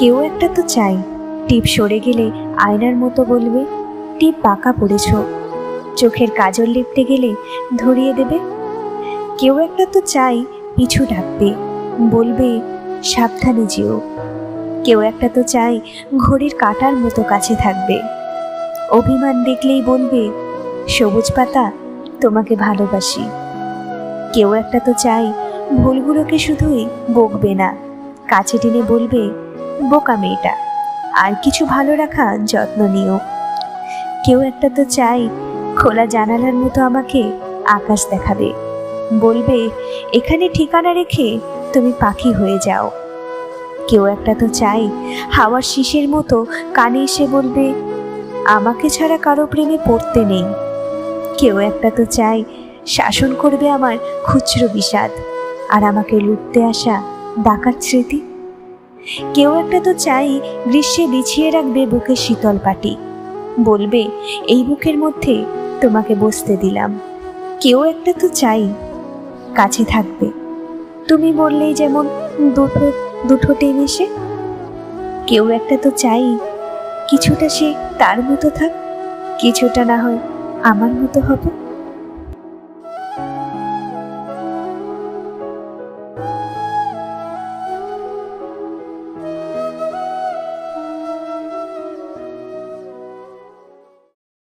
কেউ একটা তো চাই টিপ সরে গেলে আয়নার মতো বলবে, টিপ বাঁকা পড়েছ। চোখের কাজল লিপতে গেলে ধরিয়ে দেবে। কেউ একটা তো চাই পিছু ডাকবে, বলবে সাবধানে যেও। কেউ একটা তো চাই ঘড়ির কাঁটার মতো কাছে থাকবে, অভিমান দেখলেই বলবে সবুজ পাতা তোমাকে ভালোবাসি। কেউ একটা তো চাই ভুলগুলোকে শুধুই বকবে না, কাছে টেনে বলবে বোকা মেয়েটা, আর কিছু ভালো রাখা যত্ন নিও। কেউ একটা তো চাই খোলা জানালার মতো আমাকে আকাশ দেখাবে, বলবে এখানে ঠিকানা রেখে তুমি পাখি হয়ে যাও। কেউ একটা তো চাই হাওয়ার শিশির মতো কানে এসে বলবে আমাকে ছাড়া কারো প্রেমে পড়তে নেই। কেউ একটা তো চাই শাসন করবে আমার খুচরো বিষাদ, আর আমাকে লুটতে আসা ডাকাত স্মৃতি। কেউ একটা তো চাই গ্রীষ্মে বিছিয়ে রাখবে বুকের শীতল পাটি, বলবে এই বুকের মধ্যে তোমাকে বসতে দিলাম। কেউ একটা তো চাই কাছে থাকবে, তুমি বললেই যেমন দুটো দুটো টেন এসে। কেউ একটা তো চাই কিছুটা সে তার মতো থাক, কিছুটা না হয় আমার মতো হবে।